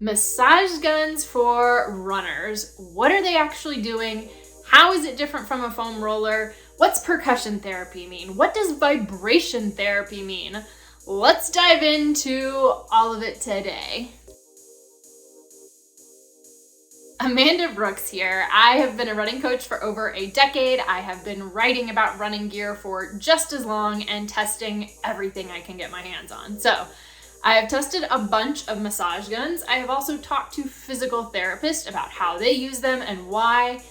Massage guns for runners. What are they actually doing? How is it different from a foam roller? What's percussion therapy mean? What does vibration therapy mean? Let's dive into all of it today. Amanda Brooks here. I have been a running coach for over a decade. I have been writing about running gear for just as long and testing everything I can get my hands on. So I have tested a bunch of massage guns. I have also talked to physical therapists about how they use them and why.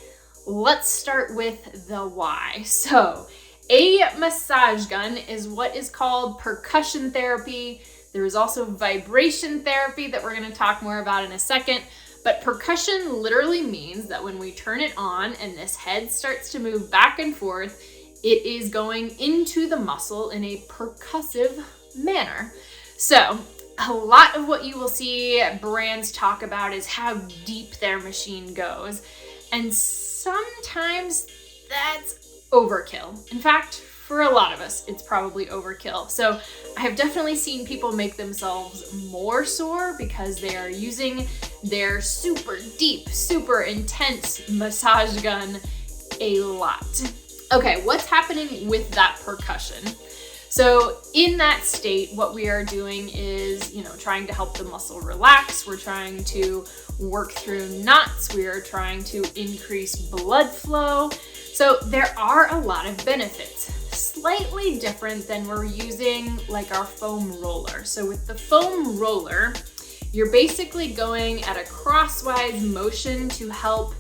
Let's start with the why. So a massage gun is what is called percussion therapy. There is also vibration therapy that we're going to talk more about in a second. But percussion literally means that when we turn it on and this head starts to move back and forth, it is going into the muscle in a percussive manner. So a lot of what you will see brands talk about is how deep their machine goes. And sometimes that's overkill. In fact, for a lot of us, it's probably overkill. So I have definitely seen people make themselves more sore because they are using their super deep, super intense massage gun a lot. Okay, what's happening with that percussion? So in that state, what we are doing is, trying to help the muscle relax. We're trying to work through knots. We are trying to increase blood flow. So there are a lot of benefits, slightly different than we're using like our foam roller. So with the foam roller, you're basically going at a crosswise motion to help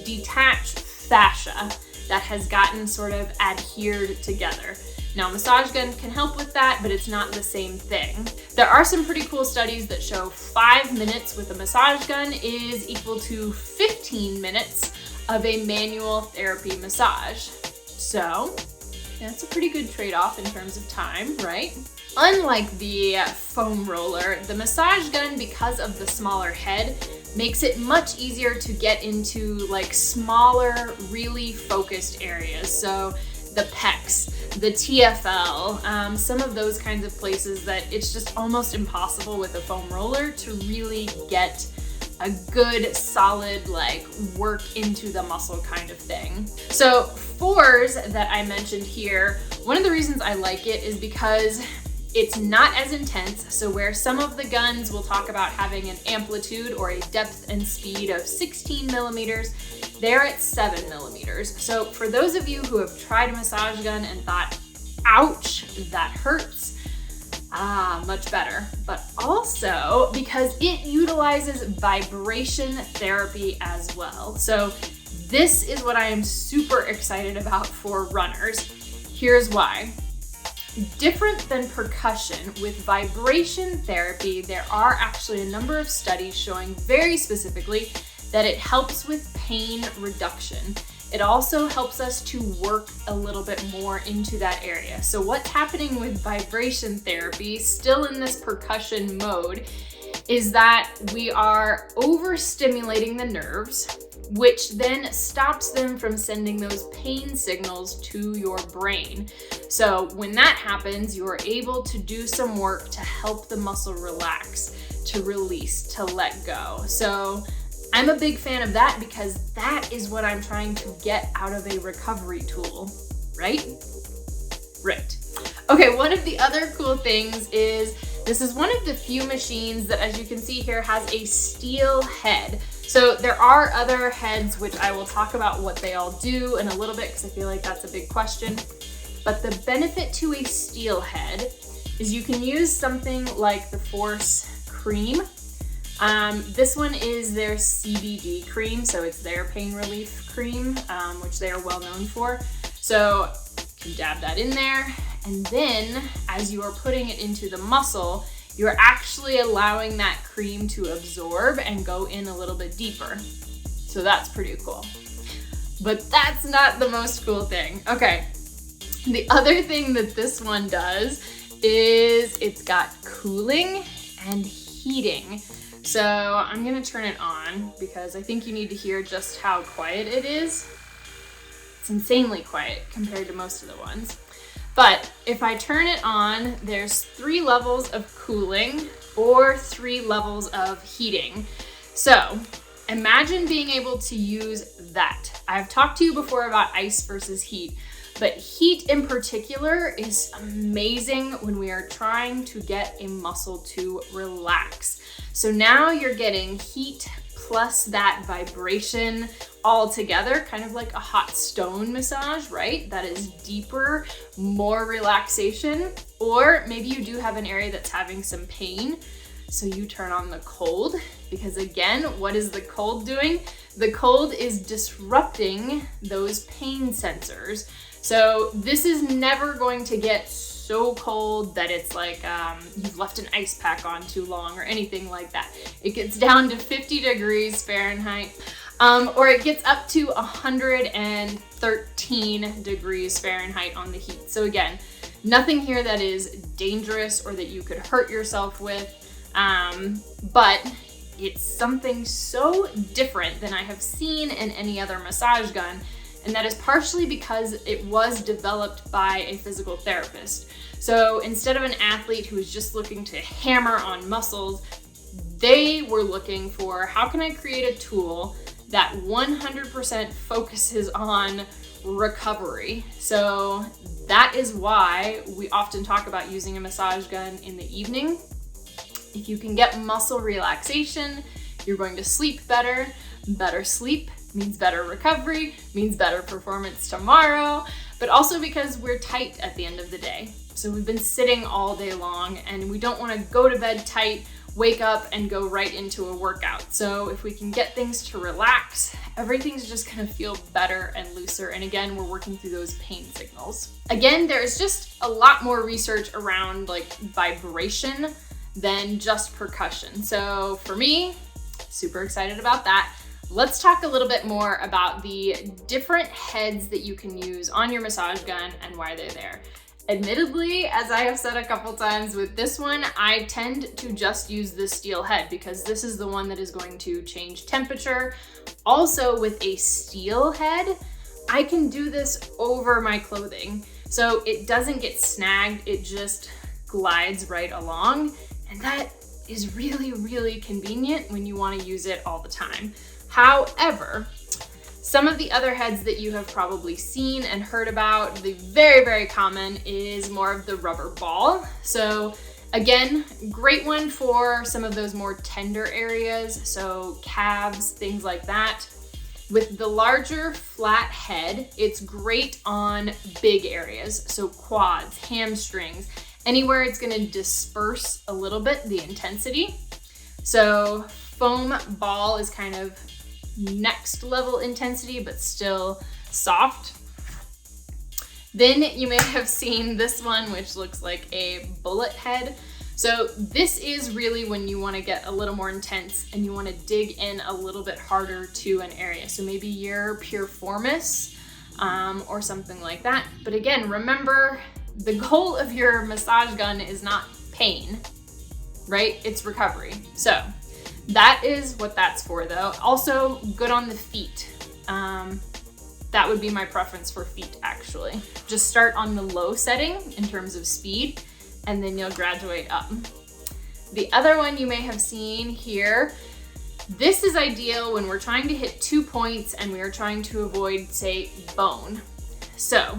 detach fascia that has gotten sort of adhered together. Now, a massage gun can help with that, but it's not the same thing. There are some pretty cool studies that show 5 minutes with a massage gun is equal to 15 minutes of a manual therapy massage. So that's a pretty good trade-off in terms of time, right? Unlike the foam roller, the massage gun, because of the smaller head, makes it much easier to get into like smaller, really focused areas. So the pecs, the TFL, some of those kinds of places that it's just almost impossible with a foam roller to really get a good, solid, work into the muscle kind of thing. So fours that I mentioned here, one of the reasons I like it is because it's not as intense. So where some of the guns will talk about having an amplitude or a depth and speed of 16 millimeters, they're at 7 millimeters. So for those of you who have tried a massage gun and thought, ouch, that hurts, much better. But also because it utilizes vibration therapy as well. So this is what I am super excited about for runners. Here's why. Different than percussion, with vibration therapy, there are actually a number of studies showing very specifically that it helps with pain reduction. It also helps us to work a little bit more into that area. So what's happening with vibration therapy, still in this percussion mode, is that we are overstimulating the nerves, which then stops them from sending those pain signals to your brain. So when that happens, you're able to do some work to help the muscle relax, to release, to let go. So I'm a big fan of that because that is what I'm trying to get out of a recovery tool, right? Right. Okay, one of the other cool things is this is one of the few machines that, as you can see here, has a steel head. So there are other heads, which I will talk about what they all do in a little bit because I feel like that's a big question. But the benefit to a steel head is you can use something like the Force cream. This one is their CBD cream, so it's their pain relief cream, which they are well known for. So you can dab that in there, and then as you are putting it into the muscle, you're actually allowing that cream to absorb and go in a little bit deeper. So that's pretty cool. But that's not the most cool thing. Okay, the other thing that this one does is it's got cooling and heating. So I'm gonna turn it on because I think you need to hear just how quiet it is. It's insanely quiet compared to most of the ones. But if I turn it on, there's 3 levels of cooling. or 3 levels of heating. So imagine being able to use that. I've talked to you before about ice versus heat, but heat in particular is amazing when we are trying to get a muscle to relax. So now you're getting heat plus that vibration all together, kind of like a hot stone massage, right? That is deeper, more relaxation. Or maybe you do have an area that's having some pain, so you turn on the cold, because again, what is the cold doing? The cold is disrupting those pain sensors. So this is never going to get so cold that it's like you've left an ice pack on too long or anything like that. It gets down to 50 degrees Fahrenheit, or it gets up to 113 degrees Fahrenheit on the heat. So again, nothing here that is dangerous or that you could hurt yourself with, but it's something so different than I have seen in any other massage gun. And that is partially because it was developed by a physical therapist. So instead of an athlete who was just looking to hammer on muscles, they were looking for, how can I create a tool that 100% focuses on recovery? So that is why we often talk about using a massage gun in the evening. If you can get muscle relaxation, you're going to sleep better. Better sleep means better recovery, means better performance tomorrow, but also because we're tight at the end of the day. So we've been sitting all day long and we don't want to go to bed tight, wake up and go right into a workout. So if we can get things to relax, everything's just gonna feel better and looser. And again, we're working through those pain signals. Again, there's just a lot more research around like vibration than just percussion. So for me, super excited about that. Let's talk a little bit more about the different heads that you can use on your massage gun and why they're there. Admittedly, as I have said a couple times with this one, I tend to just use the steel head because this is the one that is going to change temperature. Also with a steel head, I can do this over my clothing. So it doesn't get snagged, it just glides right along. And that is really, really convenient when you want to use it all the time. However, some of the other heads that you have probably seen and heard about, the very, very common is more of the rubber ball. So again, great one for some of those more tender areas, so calves, things like that. With the larger flat head, it's great on big areas, so quads, hamstrings, anywhere it's gonna disperse a little bit the intensity. So foam ball is kind of next level intensity, but still soft. Then you may have seen this one, which looks like a bullet head. So this is really when you want to get a little more intense and you want to dig in a little bit harder to an area. So maybe your piriformis or something like that. But again, remember, the goal of your massage gun is not pain, right? It's recovery. So that is what that's for though. Also good on the feet. That would be my preference for feet actually. Just start on the low setting in terms of speed and then you'll graduate up. The other one you may have seen here, this is ideal when we're trying to hit 2 points and we are trying to avoid, say, bone. So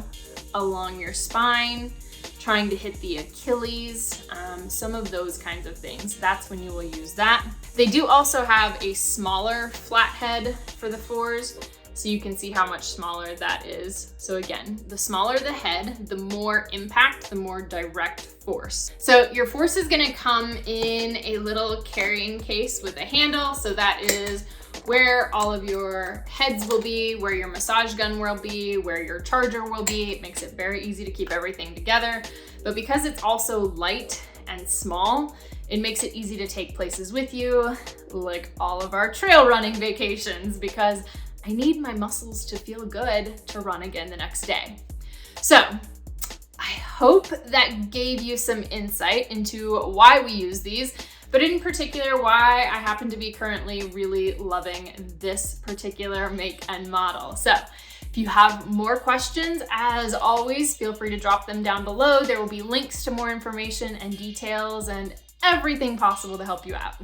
along your spine, trying to hit the Achilles, some of those kinds of things. That's when you will use that. They do also have a smaller flat head for the fours, so you can see how much smaller that is. So again, the smaller the head, the more impact, the more direct force. So your force is gonna come in a little carrying case with a handle. So that is where all of your heads will be, where your massage gun will be, where your charger will be. It makes it very easy to keep everything together. But because it's also light and small, it makes it easy to take places with you, like all of our trail running vacations, because I need my muscles to feel good to run again the next day. So I hope that gave you some insight into why we use these, but in particular, why I happen to be currently really loving this particular make and model. So if you have more questions, as always, feel free to drop them down below. There will be links to more information and details and everything possible to help you out.